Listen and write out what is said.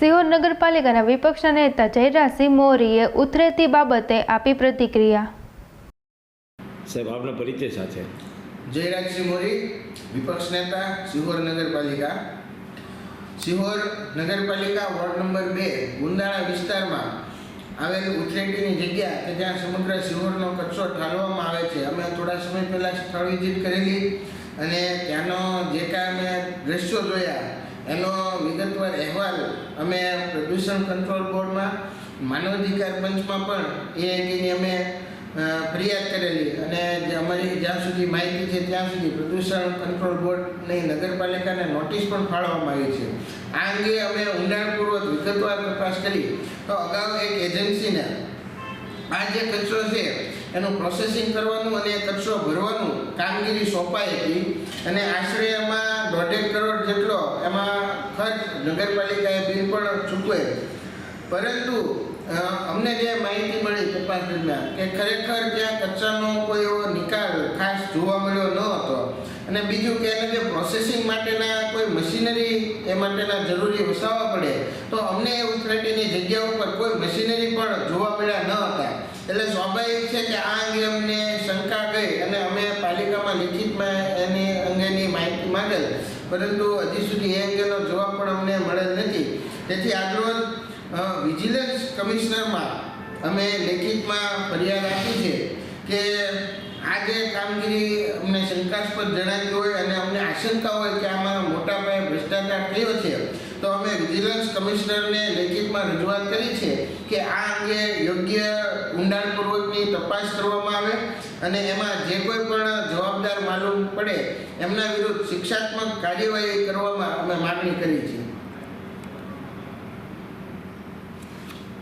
સિહોર નગરપાલિકાના વિપક્ષના નેતા જયરાજસિંહ મોરીએ ઉથરેતી બાબતે આપી પ્રતિક્રિયા। સાહેબ, આપના પરિચય સાથે। જયરાજસિંહ મોરી, વિપક્ષ નેતા, સિહોર નગરપાલિકા। સિહોર નગરપાલિકા વોર્ડ નંબર 2 ગુંદાળા વિસ્તારમાં આવેલ ઉથરેટીની જગ્યા કે જ્યાં સમગ્ર સિહોરનો કચરો ઠાલવામાં આવે છે, અમે થોડા સમય પહેલાં સ્થળ વિઝિટ કરેલી અને ત્યાંનો જે કાંઈ અમે દ્રશ્યો જોયા એનો વિગતવાર અહેવાલ અમે પ્રદૂષણ કંટ્રોલ બોર્ડમાં, માનવ અધિકાર પંચમાં પણ એ અંગેની અમે ફરિયાદ કરેલી અને અમારી જ્યાં સુધી માહિતી છે ત્યાં સુધી પ્રદૂષણ કંટ્રોલ બોર્ડની નગરપાલિકાને નોટિસ પણ ફાળવવામાં આવી છે। આ અંગે અમે ઊંડાણપૂર્વક વિગતવાર તપાસ કરી તો અગાઉ એક એજન્સીને આ જે કચરો છે એનું પ્રોસેસિંગ કરવાનું અને કચરો ભરવાનું કામગીરી સોંપાઈ હતી અને આશરે એમાં 1.5 કરોડ જેટલો એમાં ખર્ચ નગરપાલિકાએ બિલ પણ ચૂકવે, પરંતુ અમને જે માહિતી મળી તપાસ દરમિયાન કે ખરેખર ત્યાં કચરાનો કોઈ એવો નિકાલ ખાસ જોવા મળ્યો ન હતો અને બીજું કે એને જે પ્રોસેસિંગ માટેના કોઈ મશીનરી એ માટેના જરૂરી વસાવવા પડે તો અમને એ ઉથરેટીની જગ્યા ઉપર કોઈ મશીનરી પણ જોવા મળ્યા ન હતા। એટલે સ્વાભાવિક છે કે આ અંગે અમને શંકા ગઈ અને અમે પાલિકામાં લિખિતમાં એની અંગેની માહિતી માંગેલ, પરંતુ હજી સુધી એ અંગેનો જવાબ પણ અમને મળેલ નથી। તેથી આજરોજ વિજિલન્સ કમિશનરમાં અમે લેખિતમાં ફરિયાદ આપી છે કે આ જે કામગીરી અમને શંકાસ્પદ જણાતી હોય અને અમને આશંકા હોય કે આમાં મોટા પાયે ભ્રષ્ટાચાર થયો છે તો અમે વિજિલન્સ કમિશનરને લેખિતમાં રજૂઆત કરી છે કે આ અંગે યોગ્ય ઊંડાણપૂર્વકની તપાસ કરવામાં આવે અને એમાં જે કોઈ પણ જવાબદાર માલુમ પડે એમના વિરુદ્ધ શિક્ષાત્મક કાર્યવાહી કરવામાં અમે માગણી કરી છે।